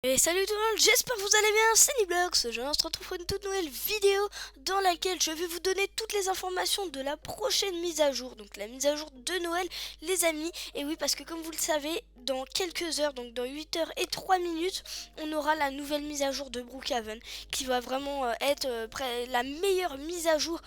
Et salut tout le monde, j'espère que vous allez bien, c'est Niblox. Je se retrouve pour une toute nouvelle vidéo dans laquelle je vais vous donner toutes les informations de la prochaine mise à jour. Donc la mise à jour de Noël les amis. Et oui, parce que comme vous le savez, dans quelques heures, donc dans 8 heures et 3 minutes, on aura la nouvelle mise à jour de Brookhaven qui va vraiment être la meilleure mise à jour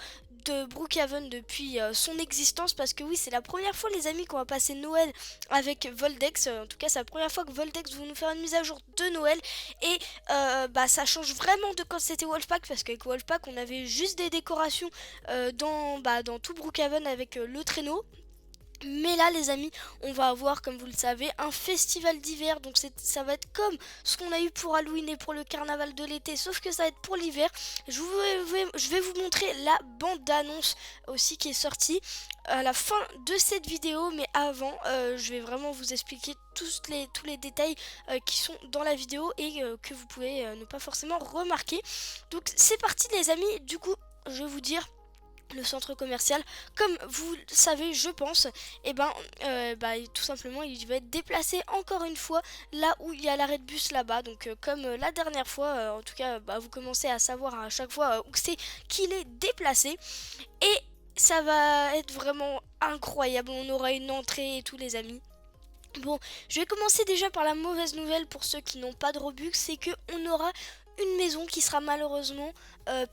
de Brookhaven depuis son existence, parce que oui, c'est la première fois les amis qu'on va passer Noël avec Voldex. En tout cas, c'est la première fois que Voldex va nous faire une mise à jour de Noël. Et ça change vraiment de quand c'était Wolfpack, parce qu'avec Wolfpack on avait juste des décorations dans tout Brookhaven avec le traîneau. Mais là les amis, on va avoir, comme vous le savez, un festival d'hiver. Donc ça va être comme ce qu'on a eu pour Halloween et pour le carnaval de l'été, sauf que ça va être pour l'hiver. Je vais vous montrer la bande-annonce aussi qui est sortie à la fin de cette vidéo. Mais avant, je vais vraiment vous expliquer tous les détails qui sont dans la vidéo et que vous pouvez ne pas forcément remarquer. Donc c'est parti les amis, du coup je vais vous dire le centre commercial, comme vous le savez je pense, tout simplement il va être déplacé encore une fois là où il y a l'arrêt de bus là-bas. Donc comme la dernière fois, en tout cas vous commencez à savoir à chaque fois où c'est qu'il est déplacé. Et ça va être vraiment incroyable, on aura une entrée et tout les amis. Bon, je vais commencer déjà par la mauvaise nouvelle pour ceux qui n'ont pas de Robux, c'est que on aura une maison qui sera malheureusement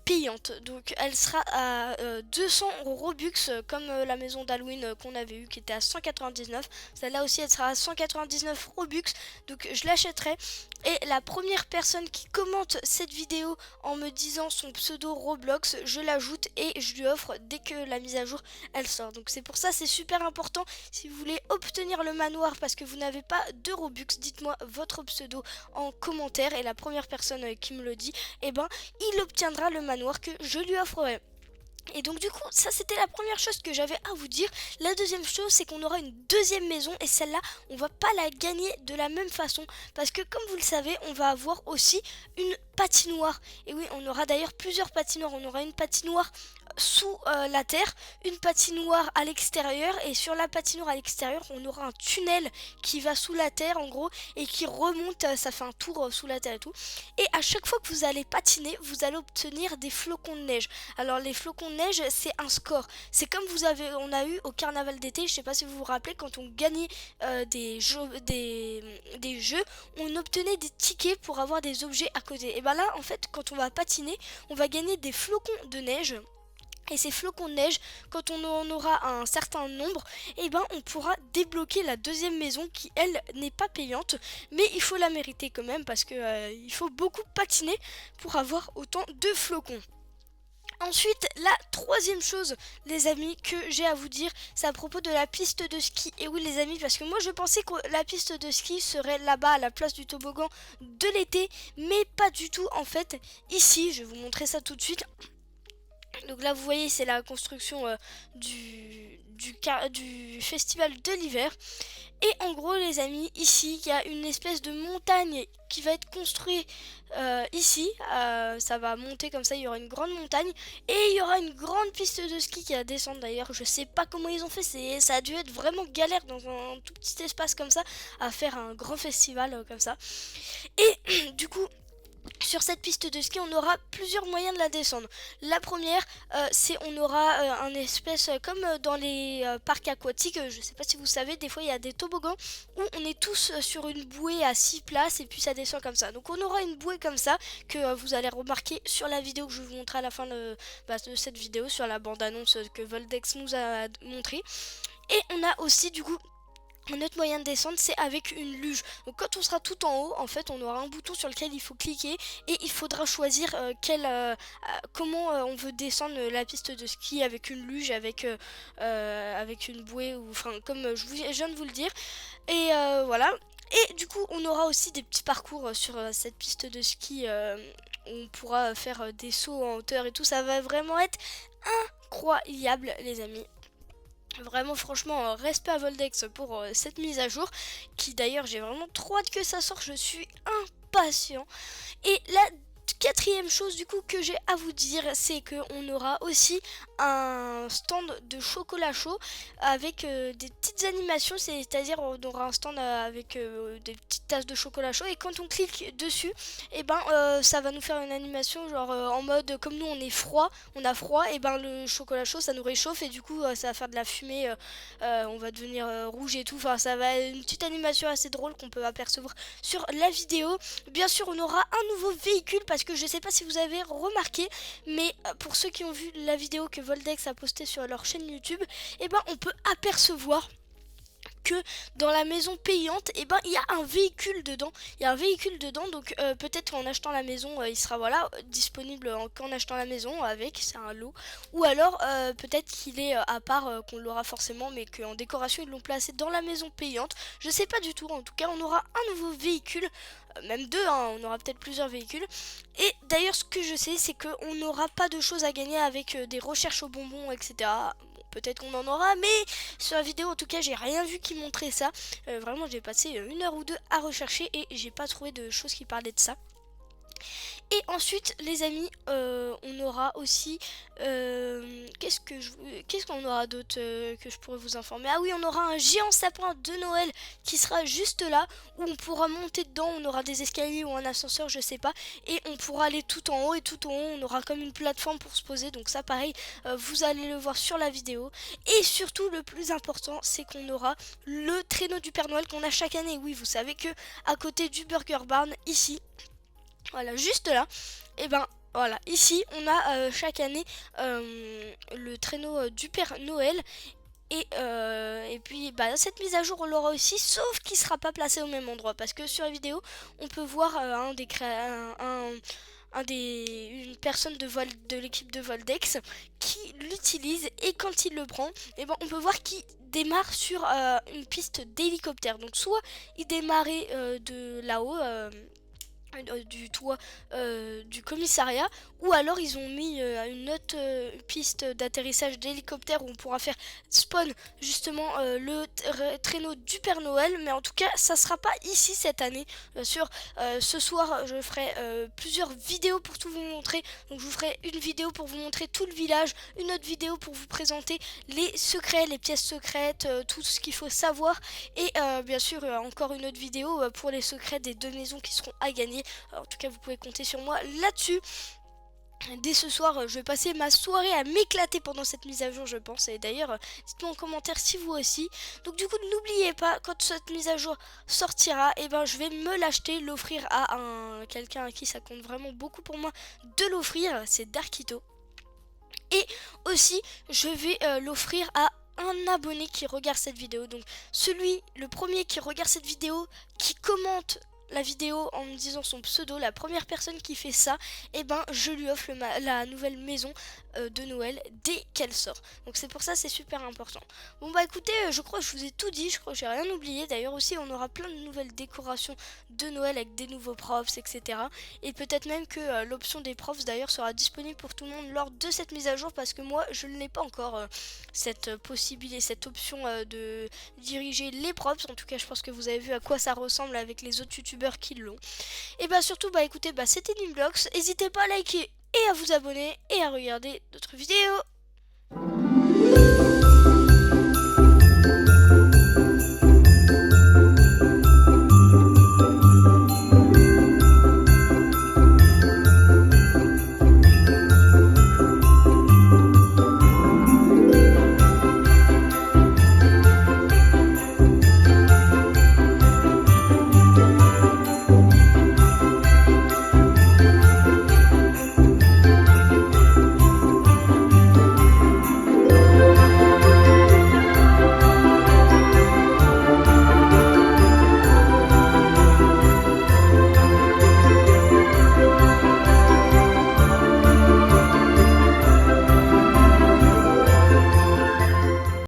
payante. Donc elle sera à 200 Robux comme la maison d'Halloween qu'on avait eue qui était à 199. Celle-là aussi elle sera à 199 Robux. Donc je l'achèterai. Et la première personne qui commente cette vidéo en me disant son pseudo Roblox, je l'ajoute et je lui offre dès que la mise à jour elle sort. Donc c'est pour ça, c'est super important. Si vous voulez obtenir le manoir parce que vous n'avez pas de Robux, dites-moi votre pseudo en commentaire et la première personne qui me le dit, eh ben il obtiendra le manoir que je lui offrerai. Et donc du coup, ça c'était la première chose que j'avais à vous dire. La deuxième chose, c'est qu'on aura une deuxième maison et celle-là, on va pas la gagner de la même façon parce que comme vous le savez, on va avoir aussi une patinoire. Et oui, on aura d'ailleurs plusieurs patinoires. On aura une patinoire sous la terre, une patinoire à l'extérieur, et sur la patinoire à l'extérieur on aura un tunnel qui va sous la terre en gros et qui remonte, ça fait un tour sous la terre et tout. Et à chaque fois que vous allez patiner, vous allez obtenir des flocons de neige. Alors les flocons de neige, c'est un score. C'est comme on a eu au carnaval d'été, je sais pas si vous vous rappelez, quand on gagnait des jeux, on obtenait des tickets pour avoir des objets à côté. Et ben là, en fait, quand on va patiner, on va gagner des flocons de neige. Et ces flocons de neige, quand on en aura un certain nombre, on pourra débloquer la deuxième maison qui, elle, n'est pas payante. Mais il faut la mériter quand même parce que il faut beaucoup patiner pour avoir autant de flocons. Ensuite, la troisième chose, les amis, que j'ai à vous dire, c'est à propos de la piste de ski. Et oui, les amis, parce que moi, je pensais que la piste de ski serait là-bas, à la place du toboggan de l'été, mais pas du tout, en fait. Ici, je vais vous montrer ça tout de suite. Donc là vous voyez c'est la construction du festival de l'hiver. Et en gros les amis, ici il y a une espèce de montagne qui va être construite ici. Ça va monter comme ça, il y aura une grande montagne. Et il y aura une grande piste de ski qui va descendre d'ailleurs. Je sais pas comment ils ont fait, ça a dû être vraiment galère dans un tout petit espace comme ça à faire un grand festival comme ça. Et du coup sur cette piste de ski, on aura plusieurs moyens de la descendre. La première, c'est on aura un espèce comme dans les parcs aquatiques. Je sais pas si vous savez, des fois il y a des toboggans où on est tous sur une bouée à 6 places et puis ça descend comme ça. Donc on aura une bouée comme ça que vous allez remarquer sur la vidéo que je vais vous montrer à la fin de cette vidéo, sur la bande-annonce que Voldex nous a montré. Et on a aussi du coup un autre moyen de descendre, c'est avec une luge. Donc quand on sera tout en haut, en fait, on aura un bouton sur lequel il faut cliquer et il faudra choisir comment on veut descendre la piste de ski avec une luge, avec une bouée, ou enfin comme je viens de vous le dire. Et voilà. Et du coup, on aura aussi des petits parcours sur cette piste de ski où on pourra faire des sauts en hauteur et tout. Ça va vraiment être incroyable, les amis. Vraiment franchement respect à Voldex pour cette mise à jour qui d'ailleurs j'ai vraiment trop hâte que ça sorte, je suis impatient. Et la quatrième chose du coup que j'ai à vous dire, c'est qu'on aura aussi un stand de chocolat chaud avec des petites animations, c'est-à-dire on aura un stand avec des petites tasses de chocolat chaud, et quand on clique dessus, et ben ça va nous faire une animation genre en mode comme nous on a froid, et ben le chocolat chaud ça nous réchauffe, et du coup ça va faire de la fumée, on va devenir rouge et tout, enfin ça va être une petite animation assez drôle qu'on peut apercevoir sur la vidéo. Bien sûr on aura un nouveau véhicule, parce que je sais pas si vous avez remarqué, mais pour ceux qui ont vu la vidéo que Voldex a postée sur leur chaîne YouTube, et ben on peut apercevoir que dans la maison payante, et ben il y a un véhicule dedans. Donc peut-être en achetant la maison, il sera voilà disponible qu'en achetant la maison avec, c'est un lot. Ou alors peut-être qu'il est à part, qu'on l'aura forcément, mais qu'en décoration ils l'ont placé dans la maison payante. Je sais pas du tout. En tout cas, on aura un nouveau véhicule, même deux, hein, on aura peut-être plusieurs véhicules. Et d'ailleurs, ce que je sais, c'est qu'on n'aura pas de choses à gagner avec des recherches aux bonbons, etc. Peut-être qu'on en aura, mais sur la vidéo en tout cas j'ai rien vu qui montrait ça. Vraiment j'ai passé une heure ou deux à rechercher et j'ai pas trouvé de choses qui parlaient de ça. Et ensuite les amis, on aura aussi qu'est-ce qu'on aura d'autre que je pourrais vous informer. Ah oui, on aura un géant sapin de Noël qui sera juste là, où on pourra monter dedans. On aura des escaliers ou un ascenseur, je sais pas, et on pourra aller tout en haut, et tout en haut on aura comme une plateforme pour se poser. Donc ça pareil, vous allez le voir sur la vidéo. Et surtout le plus important, c'est qu'on aura le traîneau du Père Noël qu'on a chaque année. Oui, vous savez que à côté du Burger Barn ici, voilà, juste là, et ben voilà, ici on a chaque année le traîneau du Père Noël. Et puis bah, cette mise à jour on l'aura aussi, sauf qu'il sera pas placé au même endroit, parce que sur la vidéo on peut voir une personne de l'équipe de Voldex qui l'utilise, et quand il le prend, et ben on peut voir qu'il démarre sur une piste d'hélicoptère. Donc soit il démarrait de là-haut, du toit du commissariat, ou alors ils ont mis une autre piste d'atterrissage d'hélicoptère où on pourra faire spawn justement le traîneau du Père Noël. Mais en tout cas ça sera pas ici cette année. Ce soir je ferai plusieurs vidéos pour tout vous montrer. Donc je vous ferai une vidéo pour vous montrer tout le village, une autre vidéo pour vous présenter les secrets, les pièces secrètes, tout ce qu'il faut savoir, et bien sûr encore une autre vidéo pour les secrets des deux maisons qui seront à gagner. En tout cas vous pouvez compter sur moi là-dessus. Dès ce soir, je vais passer ma soirée à m'éclater pendant cette mise à jour, je pense. Et d'ailleurs, dites-moi en commentaire si vous aussi. Donc du coup, n'oubliez pas, quand cette mise à jour sortira, et ben je vais me l'acheter, l'offrir à quelqu'un à qui ça compte vraiment beaucoup pour moi de l'offrir, c'est Darkito. Et aussi, je vais l'offrir à un abonné qui regarde cette vidéo. Donc le premier qui regarde cette vidéo, qui commente la vidéo en me disant son pseudo, la première personne qui fait ça, et ben je lui offre la nouvelle maison de Noël dès qu'elle sort. Donc c'est pour ça, c'est super important. Bon bah écoutez, je crois que je vous ai tout dit, je crois que j'ai rien oublié. D'ailleurs aussi on aura plein de nouvelles décorations de Noël avec des nouveaux props, etc. Et peut-être même que l'option des props d'ailleurs sera disponible pour tout le monde lors de cette mise à jour, parce que moi je ne l'ai pas encore cette possibilité, cette option de diriger les props. En tout cas je pense que vous avez vu à quoi ça ressemble avec les autres youtubeurs qui l'ont. Et bah surtout bah écoutez, bah c'était Nimeblox, n'hésitez pas à liker et à vous abonner et à regarder d'autres vidéos.